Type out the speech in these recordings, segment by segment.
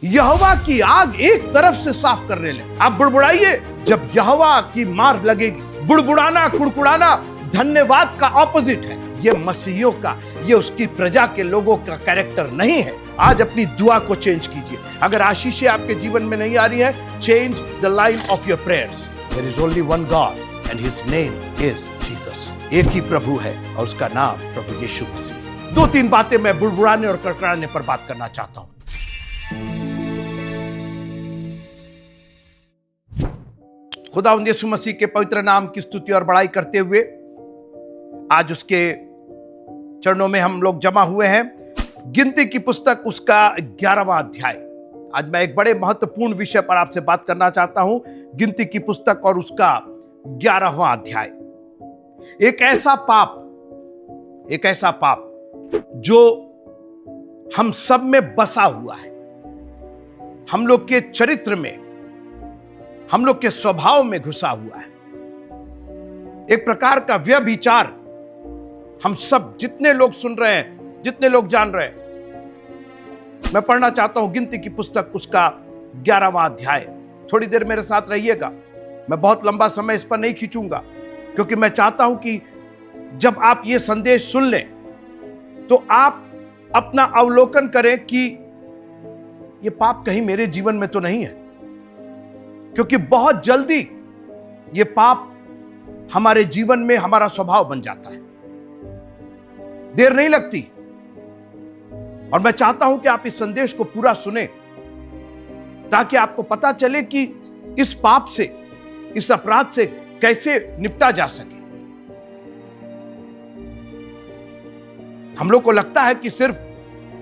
यहोवा की आग एक तरफ से साफ करने लगे। आप बुड़बुड़ाइए, जब यहोवा की मार लगेगी। बुड़बुड़ाना, कुड़कुड़ाना धन्यवाद का ऑपोजिट है। ये मसीहियों का, ये उसकी प्रजा के लोगों का कैरेक्टर नहीं है। आज अपनी दुआ को चेंज कीजिए। अगर आशीषें आपके जीवन में नहीं आ रही है, change the line of your prayers. There is only one God and his name is Jesus. एक ही प्रभु है और उसका नाम प्रभु यीशु मसीह। दो तीन बातें मैं बुड़बुड़ाने और कड़कड़ाने पर बात करना चाहता हूं। खुदावंद यीशु मसीह के पवित्र नाम की स्तुति और बड़ाई करते हुए आज उसके चरणों में हम लोग जमा हुए हैं। गिनती की पुस्तक उसका 11वां अध्याय। आज मैं एक बड़े महत्वपूर्ण विषय पर आपसे बात करना चाहता हूं। गिनती की पुस्तक और उसका 11वां अध्याय। एक ऐसा पाप जो हम सब में बसा हुआ है, हम लोग के चरित्र में, हम लोग के स्वभाव में घुसा हुआ है। एक प्रकार का व्यभिचार हम सब, जितने लोग सुन रहे हैं, जितने लोग जान रहे हैं। मैं पढ़ना चाहता हूं गिनती की पुस्तक उसका 11वां अध्याय। थोड़ी देर मेरे साथ रहिएगा। मैं बहुत लंबा समय इस पर नहीं खींचूंगा, क्योंकि मैं चाहता हूं कि जब आप ये संदेश सुन लें तो आप अपना अवलोकन करें कि ये पाप कहीं मेरे जीवन में तो नहीं है। क्योंकि बहुत जल्दी ये पाप हमारे जीवन में हमारा स्वभाव बन जाता है, देर नहीं लगती। और मैं चाहता हूं कि आप इस संदेश को पूरा सुने, ताकि आपको पता चले कि इस पाप से, इस अपराध से कैसे निपटा जा सके। हम लोग को लगता है कि सिर्फ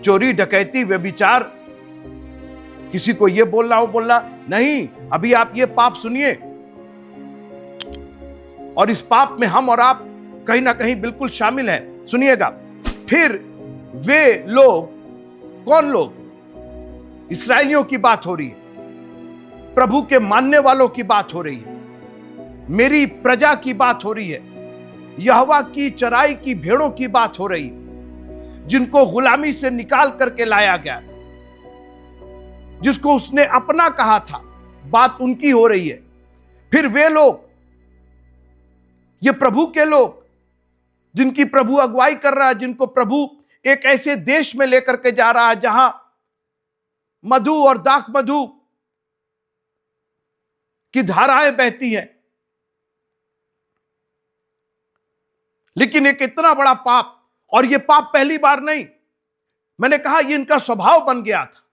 चोरी, डकैती, व्यभिचार, किसी को यह बोलना हो बोलना नहीं। अभी आप ये पाप सुनिए, और इस पाप में हम और आप कहीं ना कहीं बिल्कुल शामिल हैं। सुनिएगा। फिर वे लोग, कौन लोग? इस्राएलियों की बात हो रही है, प्रभु के मानने वालों की बात हो रही है, मेरी प्रजा की बात हो रही है, यहोवा की चराई की भेड़ों की बात हो रही है, जिनको गुलामी से निकाल करके लाया गया, जिसको उसने अपना कहा था। बात उनकी हो रही है। फिर वे लोग, ये प्रभु के लोग, जिनकी प्रभु अगुवाई कर रहा है, जिनको प्रभु एक ऐसे देश में लेकर के जा रहा है जहां मधु और दाख मधु की धाराएं बहती हैं। लेकिन एक इतना बड़ा पाप, और यह पाप पहली बार नहीं, मैंने कहा यह इनका स्वभाव बन गया था।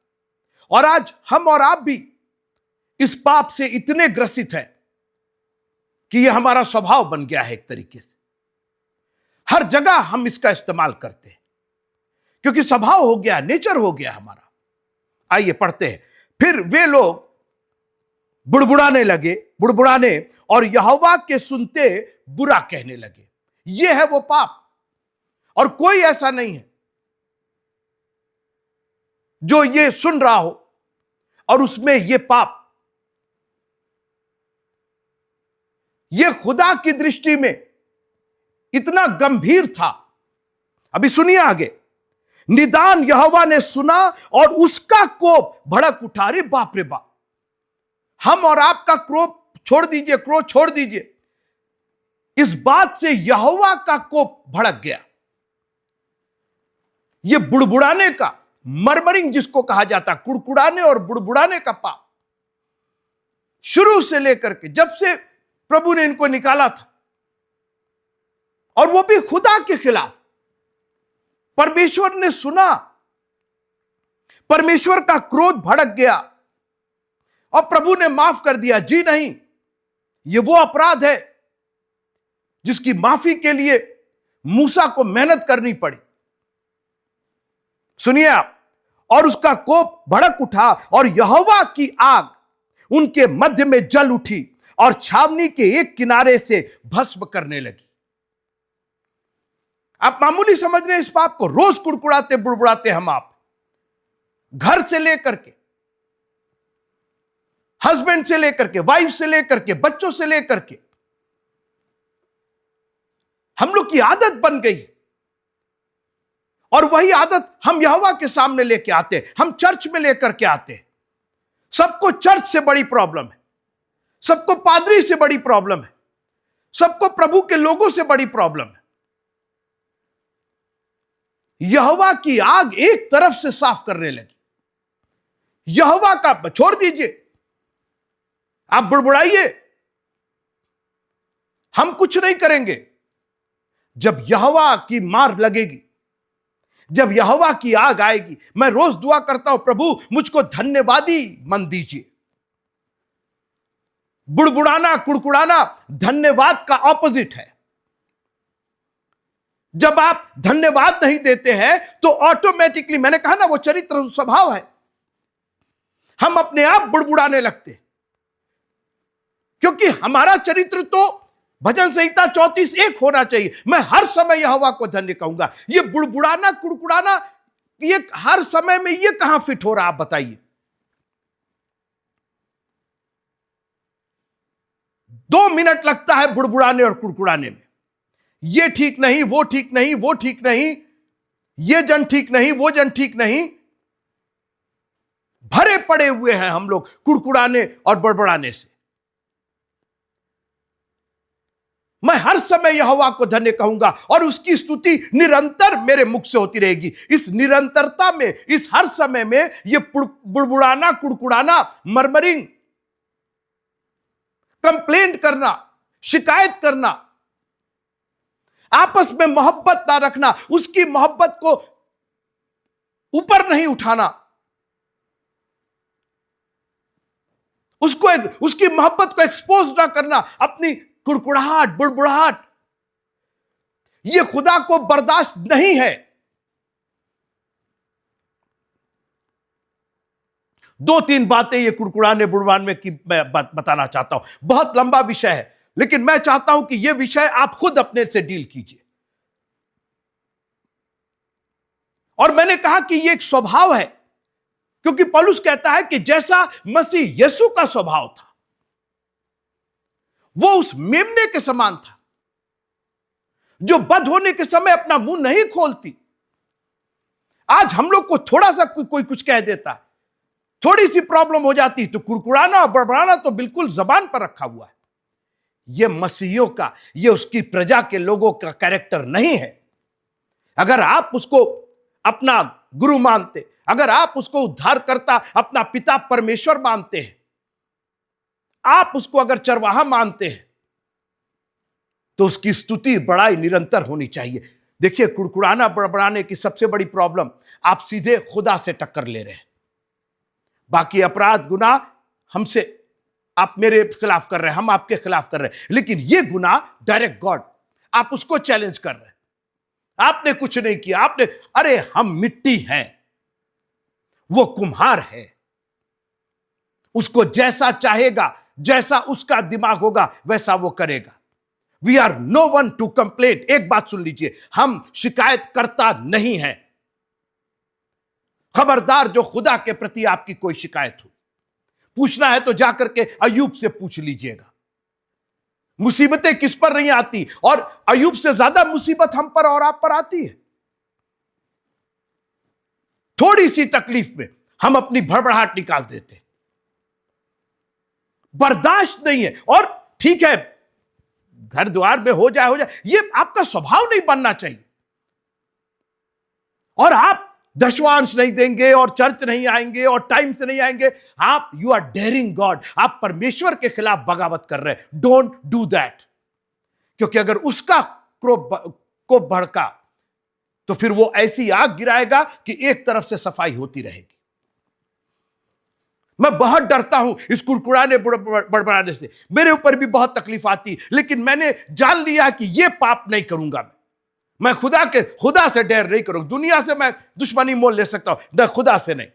और आज हम और आप भी इस पाप से इतने ग्रसित हैं कि यह हमारा स्वभाव बन गया है। एक तरीके से हर जगह हम इसका इस्तेमाल करते हैं, क्योंकि स्वभाव हो गया, नेचर हो गया हमारा। आइए पढ़ते हैं। फिर वे लोग बुड़बुड़ाने और यहोवा के सुनते बुरा कहने लगे। यह है वो पाप, और कोई ऐसा नहीं है जो ये सुन रहा हो और उसमें ये पाप, ये खुदा की दृष्टि में इतना गंभीर था। अभी सुनिए आगे। निदान यहोवा ने सुना और उसका कोप भड़क उठा। रे बाप रे बाप! हम और आपका क्रोध छोड़ दीजिए। इस बात से यहोवा का कोप भड़क गया। यह बुड़बुड़ाने का, मरमरिंग जिसको कहा जाता, कुड़कुड़ाने और बुड़बुड़ाने का पाप, शुरू से लेकर के जब से प्रभु ने इनको निकाला था, और वो भी खुदा के खिलाफ। परमेश्वर ने सुना, परमेश्वर का क्रोध भड़क गया और प्रभु ने माफ कर दिया। जी नहीं, ये वो अपराध है जिसकी माफी के लिए मूसा को मेहनत करनी पड़ी। सुनिए आप। और उसका कोप भड़क उठा और यहोवा की आग उनके मध्य में जल उठी और छावनी के एक किनारे से भस्म करने लगी। आप मामूली समझ रहे हैं इस पाप को? रोज कुड़कुड़ाते बुड़बुड़ाते हम आप, घर से लेकर के, हस्बैंड से लेकर के, वाइफ से लेकर के, बच्चों से लेकर के, हम लोग की आदत बन गई। और वही आदत हम यहोवा के सामने लेके आते हैं, हम चर्च में लेकर के आते हैं। सबको चर्च से बड़ी प्रॉब्लम है, सबको पादरी से बड़ी प्रॉब्लम है, सबको प्रभु के लोगों से बड़ी प्रॉब्लम है। यहोवा की आग एक तरफ से साफ करने लगी। यहोवा का छोड़ दीजिए, आप बुड़बुड़ाइए, हम कुछ नहीं करेंगे। जब यहोवा की मार लगेगी, जब यहोवा की आग आएगी, मैं रोज दुआ करता हूं, प्रभु मुझको धन्यवादी मन दीजिए। बुड़बुड़ाना, कुड़कुड़ाना धन्यवाद का ऑपोजिट है। जब आप धन्यवाद नहीं देते हैं तो ऑटोमेटिकली, मैंने कहा ना, वो चरित्र स्वभाव है, हम अपने आप बुड़बुड़ाने लगते हैं। क्योंकि हमारा चरित्र तो भजन संहिता 34:1 होना चाहिए, मैं हर समय यहोवा को धन्य कहूंगा। ये बुड़बुड़ाना, कुड़कुड़ाना, ये हर समय में ये कहां फिट हो रहा, आप बताइए। 2 मिनट लगता है बुड़बुड़ाने और कुड़कुड़ाने में। ये ठीक नहीं, वो ठीक नहीं, वो ठीक नहीं, ये जन ठीक नहीं, वो जन ठीक नहीं। भरे पड़े हुए हैं हम लोग कुड़कुड़ाने और बड़बड़ाने से। मैं हर समय यहोवा को धन्य कहूंगा और उसकी स्तुति निरंतर मेरे मुख से होती रहेगी। इस निरंतरता में, इस हर समय में ये बुड़बुड़ाना, कुड़कुड़ाना, मरमरिंग, कंप्लेंट करना, शिकायत करना, आपस में मोहब्बत ना रखना, उसकी मोहब्बत को ऊपर नहीं उठाना, उसकी मोहब्बत को एक्सपोज ना करना, अपनी कुड़कुड़ाहट, बुड़बुड़ाहट, यह खुदा को बर्दाश्त नहीं है। 2-3 बातें ये कुड़कुड़ाने, बुड़बुड़ाने की मैं बताना चाहता हूं। बहुत लंबा विषय है, लेकिन मैं चाहता हूं कि यह विषय आप खुद अपने से डील कीजिए। और मैंने कहा कि यह एक स्वभाव है, क्योंकि पौलुस कहता है कि जैसा मसीह यीशु का स्वभाव था, वो उस मेमने के समान था जो बद होने के समय अपना मुंह नहीं खोलती। आज हम लोग को थोड़ा सा कोई कुछ कह देता है, थोड़ी सी प्रॉब्लम हो जाती तो कुड़कुड़ाना और बड़बड़ाना तो बिल्कुल जबान पर रखा हुआ है। यह मसीहियों का, यह उसकी प्रजा के लोगों का कैरेक्टर नहीं है। अगर आप उसको अपना गुरु मानते, अगर आप उसको उद्धारकर्ता, अपना पिता परमेश्वर मानते हैं, आप उसको अगर चरवाहा मानते हैं, तो उसकी स्तुति बड़ाई निरंतर होनी चाहिए। देखिए, कुड़कुड़ाना, बड़बड़ाने की सबसे बड़ी प्रॉब्लम, आप सीधे खुदा से टक्कर ले रहे हैं। बाकी अपराध, गुनाह हमसे, आप मेरे खिलाफ कर रहे हैं, हम आपके खिलाफ कर रहे हैं, लेकिन यह गुनाह डायरेक्ट गॉड, आप उसको चैलेंज कर रहे हैं। आपने कुछ नहीं किया, अरे हम मिट्टी हैं, वो कुम्हार है, उसको जैसा चाहेगा, जैसा उसका दिमाग होगा वैसा वो करेगा। We are no one to complain. एक बात सुन लीजिए, हम शिकायत करता नहीं है। खबरदार, जो खुदा के प्रति आपकी कोई शिकायत हो, पूछना है तो जाकर के अय्यूब से पूछ लीजिएगा। मुसीबतें किस पर नहीं आती, और अय्यूब से ज्यादा मुसीबत हम पर और आप पर आती है। थोड़ी सी तकलीफ में हम अपनी भड़बड़ाहट निकाल देते, बर्दाश्त नहीं है। और ठीक है, घर द्वार में हो जाए, ये आपका स्वभाव नहीं बनना चाहिए। और आप दशवांश नहीं देंगे और चर्च नहीं आएंगे और टाइम से नहीं आएंगे, आप, यू आर डेयरिंग गॉड, आप परमेश्वर के खिलाफ बगावत कर रहे हैं। डोंट डू दैट, क्योंकि अगर उसका को भड़का तो फिर वो ऐसी आग गिराएगा कि एक तरफ से सफाई होती रहेगी। मैं बहुत डरता हूं इस कुड़कुड़ाने, बड़बड़ाने से। मेरे ऊपर भी बहुत तकलीफ आती, लेकिन मैंने जान लिया कि यह पाप नहीं करूंगा। मैं खुदा से डर नहीं करूंगा। दुनिया से मैं दुश्मनी मोल ले सकता हूं, न खुदा से नहीं,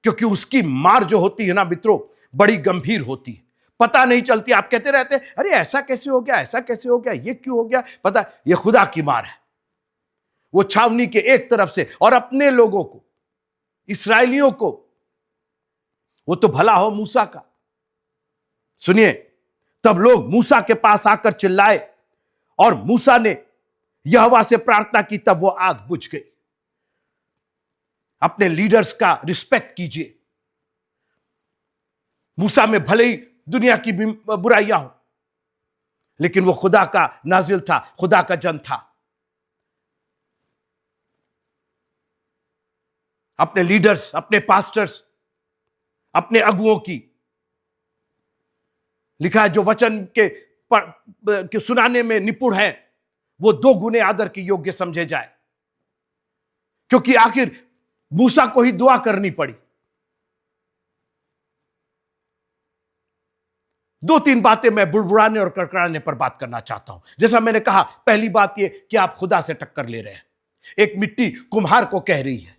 क्योंकि उसकी मार जो होती है ना मित्रों, बड़ी गंभीर होती है, पता नहीं चलती। आप कहते रहते हैं, अरे ऐसा कैसे हो गया, ऐसा कैसे हो गया, ये क्यों हो गया, पता, यह खुदा की मार है। वो छावनी के एक तरफ से, और अपने लोगों को, इस्राएलियों को, वो तो भला हो मूसा का। सुनिए, तब लोग मूसा के पास आकर चिल्लाए और मूसा ने यहोवा से प्रार्थना की, तब वो आग बुझ गई। अपने लीडर्स का रिस्पेक्ट कीजिए। मूसा में भले ही दुनिया की बुराइयां हो, लेकिन वो खुदा का नाजिल था, खुदा का जन था। अपने लीडर्स, अपने पास्टर्स, अपने अगुओं की, लिखा है जो वचन के सुनाने में निपुण है वो 2 गुने आदर के योग्य समझे जाए। क्योंकि आखिर मूसा को ही दुआ करनी पड़ी। 2-3 बातें मैं बुड़बुड़ाने और कड़कड़ाने पर बात करना चाहता हूं। जैसा मैंने कहा, पहली बात यह कि आप खुदा से टक्कर ले रहे हैं। एक मिट्टी कुम्हार को कह रही है।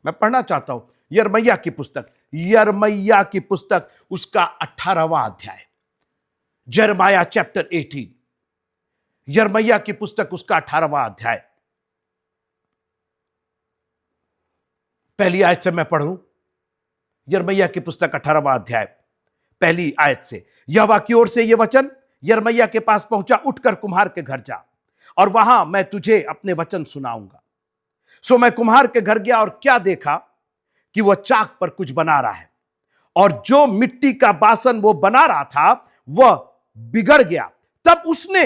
मैं पढ़ना चाहता हूं यिर्मयाह की पुस्तक उसका 18वां अध्याय, यिर्मयाह चैप्टर 18, यिर्मयाह की पुस्तक उसका 18वां अध्याय। पहली आयत से मैं पढ़ूं। यिर्मयाह की पुस्तक 18वां अध्याय पहली आयत से। यहोवा की ओर से यह वचन यिर्मयाह के पास पहुंचा, उठकर कुम्हार के घर जा और वहां मैं तुझे अपने वचन सुनाऊंगा। सो मैं कुम्हार के घर गया और क्या देखा कि वह चाक पर कुछ बना रहा है, और जो मिट्टी का बासन वो बना रहा था वह बिगड़ गया। तब उसने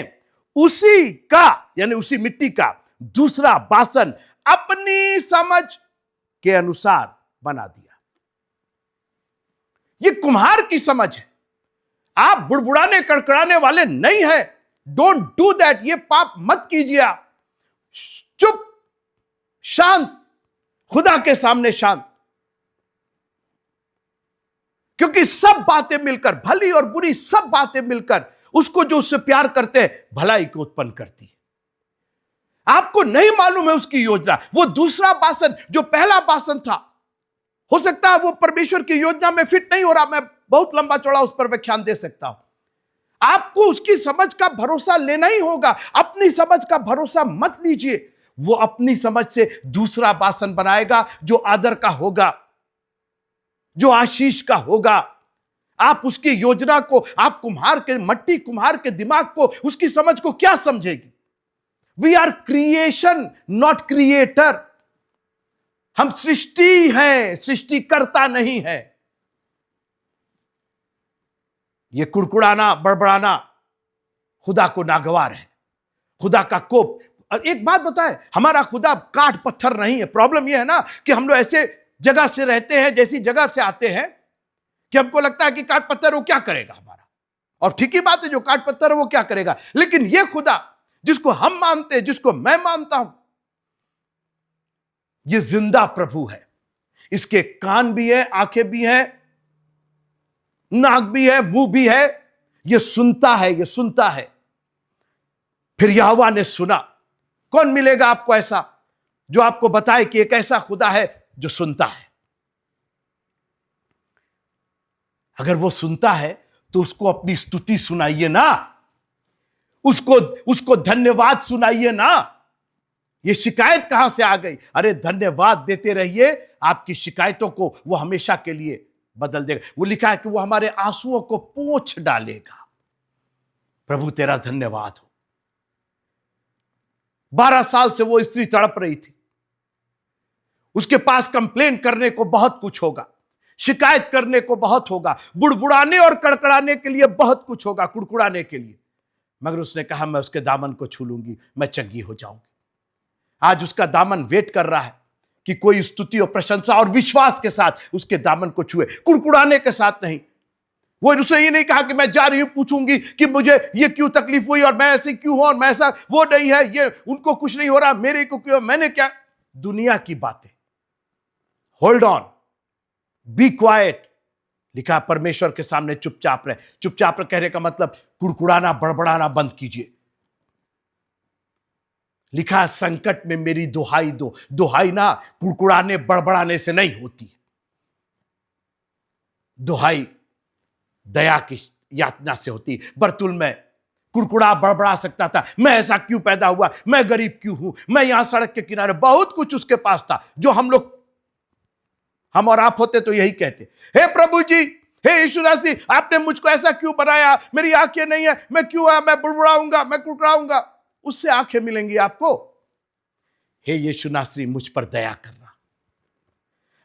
उसी का, यानी उसी मिट्टी का दूसरा बासन अपनी समझ के अनुसार बना दिया। यह कुम्हार की समझ है। आप बुड़बुड़ाने कड़कड़ाने वाले नहीं हैं। Don't do that. ये पाप मत कीजिए। आप चुप, शांत, खुदा के सामने शांत। क्योंकि सब बातें मिलकर, भली और बुरी सब बातें मिलकर उसको जो उससे प्यार करते हैं भलाई को उत्पन्न करती है। आपको नहीं मालूम है उसकी योजना। वो दूसरा बासन जो पहला बासन था, हो सकता है वो परमेश्वर की योजना में फिट नहीं हो रहा। मैं बहुत लंबा चौड़ा उस पर व्याख्यान दे सकता हूं। आपको उसकी समझ का भरोसा लेना ही होगा। अपनी समझ का भरोसा मत लीजिए। वो अपनी समझ से दूसरा बासन बनाएगा जो आदर का होगा, जो आशीष का होगा। आप उसकी योजना को, आप मट्टी कुम्हार के दिमाग को, उसकी समझ को क्या समझेगी? We are creation, not creator. हम सृष्टि हैं, सृष्टिकर्ता नहीं है। यह कुड़कुड़ाना, बड़बड़ाना खुदा को नागवार है। खुदा का कोप। और एक बात बताएं, हमारा खुदा काट पत्थर नहीं है। प्रॉब्लम यह है ना कि हम लोग ऐसे जगह से रहते हैं, जैसी जगह से आते हैं कि हमको लगता है कि काट पत्थर वो क्या करेगा हमारा। और ठीक ही बात है, जो काट पत्थर है वो क्या करेगा। लेकिन यह खुदा जिसको हम मानते हैं, जिसको मैं मानता हूं, यह जिंदा प्रभु है। इसके कान भी है, आंखें भी हैं, नाक भी है, मुंह भी है। यह सुनता है, यह सुनता है। फिर यहोवा ने सुना। कौन मिलेगा आपको ऐसा जो आपको बताए कि एक ऐसा खुदा है जो सुनता है? अगर वो सुनता है तो उसको अपनी स्तुति सुनाइए ना, उसको धन्यवाद सुनाइए ना। ये शिकायत कहां से आ गई? अरे धन्यवाद देते रहिए, आपकी शिकायतों को वो हमेशा के लिए बदल देगा। वो लिखा है कि वो हमारे आंसुओं को पोंछ डालेगा। प्रभु तेरा धन्यवाद हो। 12 साल से वो स्त्री तड़प रही थी। उसके पास कंप्लेन करने को बहुत कुछ होगा, शिकायत करने को बहुत होगा, बुड़बुड़ाने और कड़कड़ाने के लिए बहुत कुछ होगा, कुड़कुड़ाने के लिए। मगर उसने कहा मैं उसके दामन को छू लूंगी, मैं चंगी हो जाऊंगी। आज उसका दामन वेट कर रहा है कि कोई स्तुति और प्रशंसा और विश्वास के साथ उसके दामन को छुए, कुड़कुड़ाने के साथ नहीं। वो उसने ये नहीं कहा कि मैं जा रही हूं, पूछूंगी कि मुझे ये क्यों तकलीफ हुई और मैं ऐसे क्यों हूं और मैं ऐसा, वो नहीं है, ये उनको कुछ नहीं हो रहा, मेरे को क्यों, मैंने क्या। दुनिया की बातें। Hold on, be quiet. लिखा परमेश्वर के सामने चुपचाप रहे। चुपचाप रहे कहने का मतलब कुड़कुड़ाना, बड़बड़ाना बंद कीजिए। लिखा संकट में मेरी दुहाई दो। दुहाई ना कुड़कुड़ाने बड़बड़ाने से नहीं होती। दुहाई दया की यातना से होती। बरतुल में कुड़कुड़ा बड़बड़ा सकता था, मैं ऐसा क्यों पैदा हुआ, मैं गरीब क्यों हूं, मैं यहां सड़क के किनारे। बहुत कुछ उसके पास था जो हम और आप होते तो यही कहते, हे प्रभु जी, हे यीशु मसीह, आपने मुझको ऐसा क्यों बनाया, मेरी आंखें नहीं है, मैं क्यों है, मैं बुड़बुड़ाऊंगा, मैं कुड़कुड़ाऊंगा। उससे आंखें मिलेंगी आपको। हे यीशु नासरी, मुझ पर दया करना।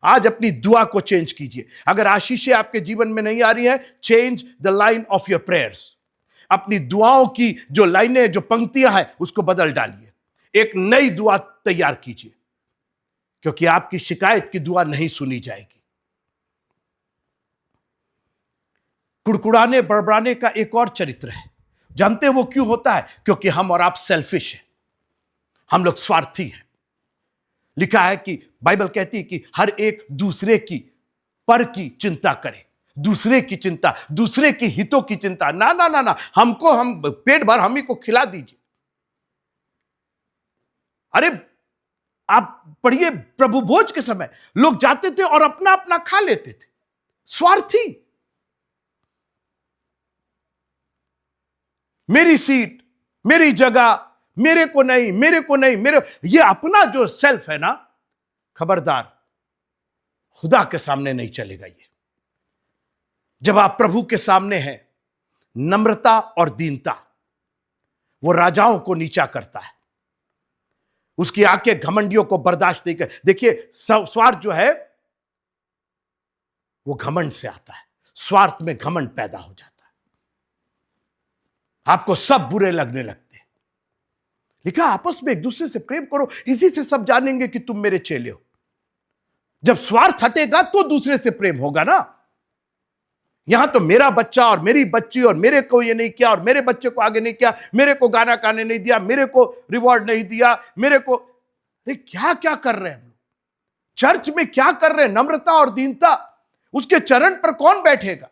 आज अपनी दुआ को चेंज कीजिए। अगर आशीषें आपके जीवन में नहीं आ रही हैं, change the line of your prayers. अपनी दुआओं की जो लाइनें, जो पंक्तियां हैं, उसको बदल डालिए। एक नई दुआ तैयार कीजिए, क्योंकि आपकी शिकायत की दुआ नहीं सुनी जाएगी। कुड़कुड़ाने बड़बड़ाने का एक और चरित्र है। जानते हैं वो क्यों होता है? क्योंकि हम और आप सेल्फिश हैं, हम लोग स्वार्थी हैं। लिखा है कि बाइबल कहती है कि हर एक दूसरे की पर की चिंता करे, दूसरे की चिंता, दूसरे के हितों की चिंता। ना ना ना ना, हमको हम पेट भर हम ही को खिला दीजिए। अरे आप पढ़िए, प्रभु भोज के समय लोग जाते थे और अपना अपना खा लेते थे। स्वार्थी, मेरी सीट, मेरी जगह, मेरे को नहीं, मेरे को नहीं, मेरे, ये अपना जो सेल्फ है ना, खबरदार, खुदा के सामने नहीं चलेगा ये। जब आप प्रभु के सामने हैं, नम्रता और दीनता वो राजाओं को नीचा करता है। उसकी आंखें घमंडियों को बर्दाश्त नहीं कर। देखिए, स्वार्थ जो है वो घमंड से आता है। स्वार्थ में घमंड पैदा हो जाता है, आपको सब बुरे लगने लगते हैं। लिखा, आपस में एक दूसरे से प्रेम करो, इसी से सब जानेंगे कि तुम मेरे चेले हो। जब स्वार्थ हटेगा तो दूसरे से प्रेम होगा ना। यहां तो मेरा बच्चा और मेरी बच्ची, और मेरे को ये नहीं किया, और मेरे बच्चे को आगे नहीं किया, मेरे को गाना गाने नहीं दिया, मेरे को रिवॉर्ड नहीं दिया, मेरे को। अरे क्या क्या कर रहे हैं हम लोग चर्च में? क्या कर रहे हैं? नम्रता और दीनता, उसके चरण पर कौन बैठेगा?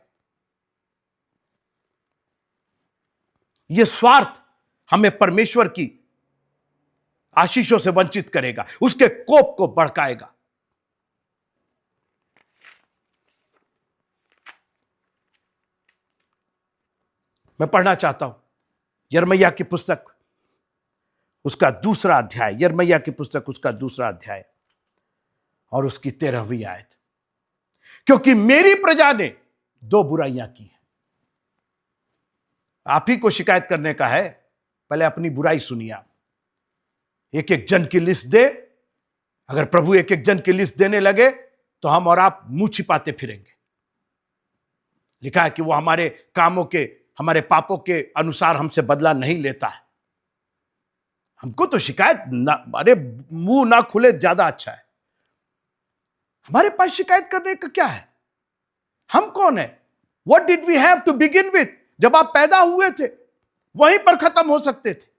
यह स्वार्थ हमें परमेश्वर की आशीषों से वंचित करेगा, उसके कोप को भड़काएगा। मैं पढ़ना चाहता हूं यिर्मयाह की पुस्तक, उसका दूसरा अध्याय। यिर्मयाह की पुस्तक, उसका दूसरा अध्याय और उसकी 13वीं आयत। क्योंकि मेरी प्रजा ने 2 बुराइयां की हैं। आप ही को शिकायत करने का है, पहले अपनी बुराई सुनिए। आप एक एक जन की लिस्ट दे। अगर प्रभु एक एक जन की लिस्ट देने लगे तो हम और आप मुंह छिपाते फिरेंगे। लिखा है कि वो हमारे कामों के, हमारे पापों के अनुसार हमसे बदला नहीं लेता है। हमको तो शिकायत ना, अरे मुंह ना खुले ज्यादा अच्छा है। हमारे पास शिकायत करने का क्या है? हम कौन है? What did we have to begin with? जब आप पैदा हुए थे वहीं पर खत्म हो सकते थे।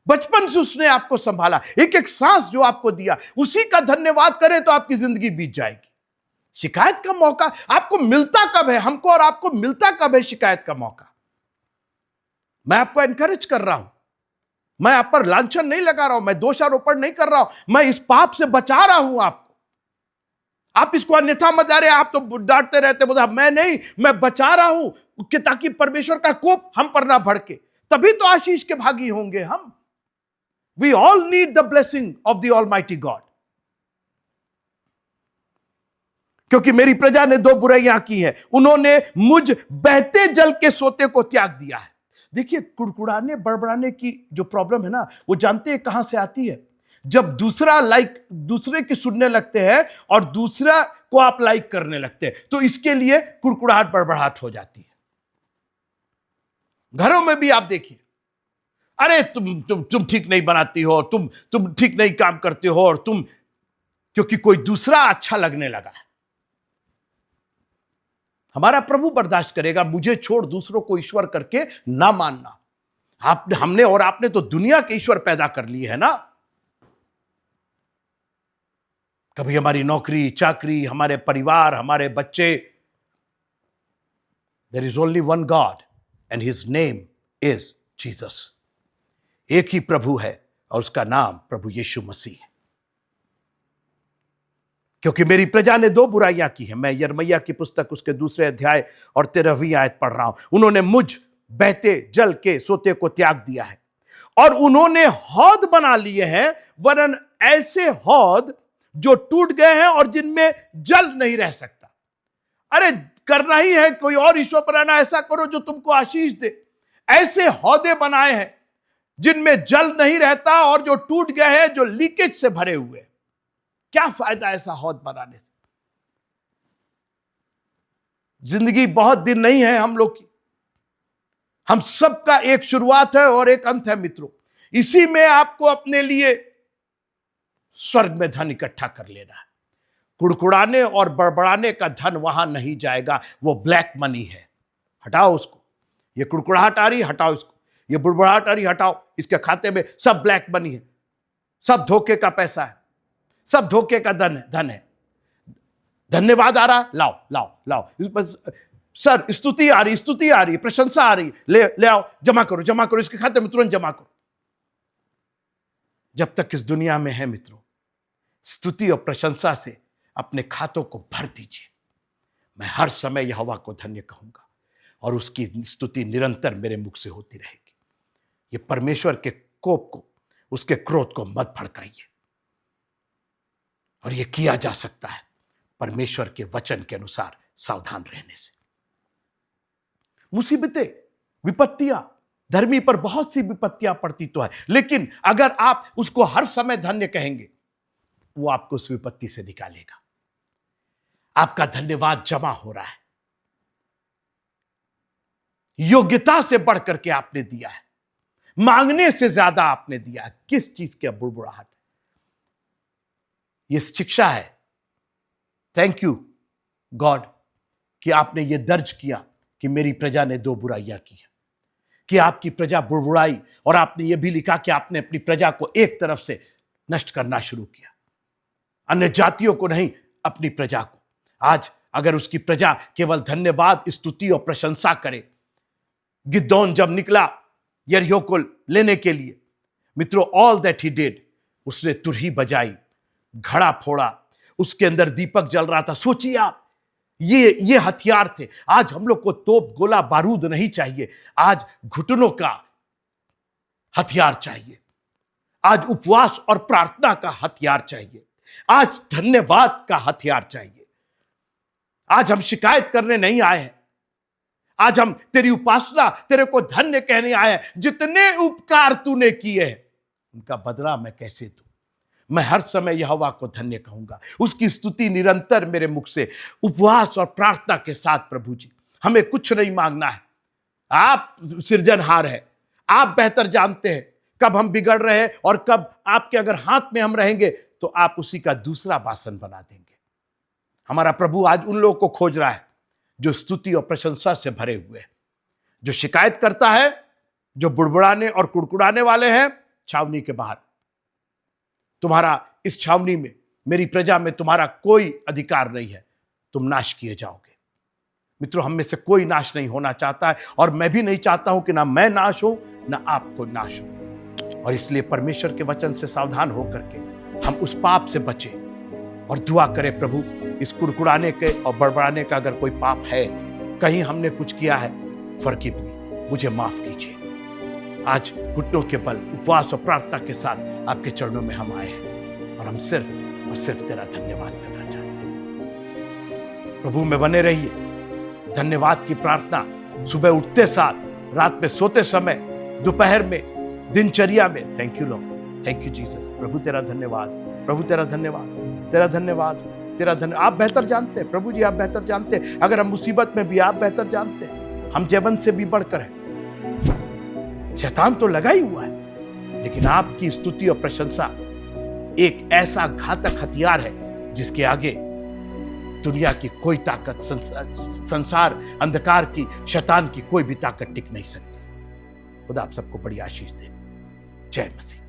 बचपन से उसने आपको संभाला, एक एक सांस जो आपको दिया, उसी का धन्यवाद करें तो आपकी जिंदगी बीत जाएगी। शिकायत का मौका आपको मिलता कब है? हमको और आपको मिलता कब है शिकायत का मौका? मैं आपको एनकरेज कर रहा हूं, मैं आप पर लांछन नहीं लगा रहा हूं, मैं दोषारोपण नहीं कर रहा हूं, मैं इस पाप से बचा रहा हूं आपको। आप इसको अन्यथा मत, अरे आप तो डांटते रहते, बोला मैं नहीं, मैं बचा रहा हूं कि ताकि परमेश्वर का कोप हम पर ना भड़के। तभी तो आशीष के भागी होंगे हम। We all need the blessing of the almighty God. क्योंकि मेरी प्रजा ने 2 बुराइयां की है, उन्होंने मुझ बहते जल के सोते को त्याग दिया है। देखिए, कुड़कुड़ाने बड़बड़ाने की जो प्रॉब्लम है ना, वो जानते हैं कहां से आती है? जब दूसरे की सुनने लगते हैं और दूसरा को आप लाइक करने लगते हैं, तो इसके लिए कुड़कुड़ाहट बड़बड़ाहट हो जाती है। घरों में भी आप देखिए, अरे तुम ठीक नहीं बनाती हो, तुम ठीक नहीं काम करते हो, और तुम, क्योंकि कोई दूसरा अच्छा लगने लगा है। हमारा प्रभु बर्दाश्त करेगा, मुझे छोड़ दूसरों को ईश्वर करके ना मानना। हमने और आपने तो दुनिया के ईश्वर पैदा कर लिए है ना। कभी हमारी नौकरी चाकरी, हमारे परिवार, हमारे बच्चे। There is only one God and his name is Jesus. एक ही प्रभु है और उसका नाम प्रभु यीशु मसीह है। क्योंकि मेरी प्रजा ने 2 बुराइयां की हैं। मैं यिर्मयाह की पुस्तक, उसके दूसरे अध्याय और 13वीं आयत पढ़ रहा हूं। उन्होंने मुझ बहते जल के सोते को त्याग दिया है, और उन्होंने हौद बना लिए हैं, वरन ऐसे हौद जो टूट गए हैं और जिनमें जल नहीं रह सकता। अरे करना ही है, कोई और ईश्वर बनाना, ऐसा करो जो तुमको आशीष दे। ऐसे हौदे बनाए हैं जिनमें जल नहीं रहता और जो टूट गए हैं, जो लीकेज से भरे हुए। क्या फायदा ऐसा हौद बनाने से? जिंदगी बहुत दिन नहीं है हम लोग की। हम सबका एक शुरुआत है और एक अंत है मित्रों। इसी में आपको अपने लिए स्वर्ग में धन इकट्ठा कर लेना है। कुड़कुड़ाने और बड़बड़ाने का धन वहां नहीं जाएगा, वो ब्लैक मनी है। हटाओ उसको। ये कुड़कुड़ाहट आ रही, हटाओ इसको। ये बुड़बड़ाहट आ रही, हटाओ। इसके खाते में सब ब्लैक मनी है, सब धोखे का पैसा है, सब धोखे का धन है। धन्यवाद आ रहा, लाओ लाओ लाओ। सर स्तुति आ रही, प्रशंसा आ रही, ले आओ, जमा करो, इसके खाते में तुरंत जमा करो। जब तक इस दुनिया में है मित्रों, स्तुति और प्रशंसा से अपने खातों को भर दीजिए। मैं हर समय यहोवा को धन्य कहूंगा और उसकी स्तुति निरंतर मेरे मुख से होती रहेगी। ये परमेश्वर के कोप को, उसके क्रोध को मत भड़काइए। और यह किया जा सकता है परमेश्वर के वचन के अनुसार सावधान रहने से। मुसीबतें, विपत्तियां, धर्मी पर बहुत सी विपत्तियां पड़ती तो है, लेकिन अगर आप उसको हर समय धन्य कहेंगे, वो आपको उस विपत्ति से निकालेगा। आपका धन्यवाद जमा हो रहा है। योग्यता से बढ़कर के आपने दिया है, मांगने से ज्यादा आपने दिया है। किस चीज की बुड़बुड़ाहट? यह शिक्षा है। थैंक यू गॉड कि आपने यह दर्ज किया कि मेरी प्रजा ने 2 बुराइयां की है, कि आपकी प्रजा बुड़बुड़ाई, और आपने यह भी लिखा कि आपने अपनी प्रजा को एक तरफ से नष्ट करना शुरू किया, अन्य जातियों को नहीं, अपनी प्रजा को। आज अगर उसकी प्रजा केवल धन्यवाद, स्तुति और प्रशंसा करे। गिदोन जब निकला यरीहो को लेने के लिए, मित्रों, ऑल दैट ही डिड, उसने तुरही बजाई, घड़ा फोड़ा, उसके अंदर दीपक जल रहा था। सोचिए आप, ये हथियार थे। आज हम लोग को तोप, गोला, बारूद नहीं चाहिए। आज घुटनों का हथियार चाहिए। आज उपवास और प्रार्थना का हथियार चाहिए। आज धन्यवाद का हथियार चाहिए। आज हम शिकायत करने नहीं आए हैं। आज हम तेरी उपासना, तेरे को धन्य कहने आए हैं। जितने उपकार तूने किए हैं, उनका बदला मैं कैसे दूं? मैं हर समय यहोवा को धन्य कहूंगा, उसकी स्तुति निरंतर मेरे मुख से, उपवास और प्रार्थना के साथ। प्रभु जी, हमें कुछ नहीं मांगना है। आप सृजनहार है, आप बेहतर जानते हैं कब हम बिगड़ रहे हैं और कब आपके अगर हाथ में हम रहेंगे तो आप उसी का दूसरा वासन बना देंगे। हमारा प्रभु आज उन लोगों को खोज रहा है जो स्तुति और प्रशंसा से भरे हुए हैं। जो शिकायत करता है, जो बुड़बुड़ाने और कुड़कुड़ाने वाले हैं, छावनी के बाहर, तुम्हारा इस छावनी में, मेरी प्रजा में तुम्हारा कोई अधिकार नहीं है, तुम नाश किए जाओगे। मित्रों, हम में से कोई नाश नहीं होना चाहता है, और मैं भी नहीं चाहता हूं कि ना मैं नाश हो ना आपको नाश हो। और इसलिए परमेश्वर के वचन से सावधान होकर के हम उस पाप से बचे और दुआ करें, प्रभु इस कुड़कुड़ाने के और बड़बड़ाने का अगर कोई पाप है, कहीं हमने कुछ किया है, फॉरगिव मी, मुझे माफ कीजिए। आज घुटनों के बल, उपवास और प्रार्थना के साथ आपके चरणों में हम आए हैं और हम सिर्फ और सिर्फ तेरा धन्यवाद करना चाहते हैं। प्रभु में बने रहिए। धन्यवाद की प्रार्थना सुबह उठते साथ, रात में सोते समय, दोपहर में, दिनचर्या में। Thank you Lord, thank you Jesus. प्रभु तेरा धन्यवाद, प्रभु तेरा धन्यवाद, तेरा धन्यवाद, तेरा धन्यवाद। आप बेहतर जानते हैं प्रभु जी, आप बेहतर जानते हैं। अगर हम मुसीबत में भी, आप बेहतर जानते हैं। हम जयवंत से भी बढ़कर हैं। शैतान तो लगा ही हुआ है, लेकिन आपकी स्तुति और प्रशंसा एक ऐसा घातक हथियार है जिसके आगे दुनिया की कोई ताकत, संसार, अंधकार की, शैतान की कोई भी ताकत टिक नहीं सकती। खुदा आप सबको बड़ी आशीष दे। जय मसीह।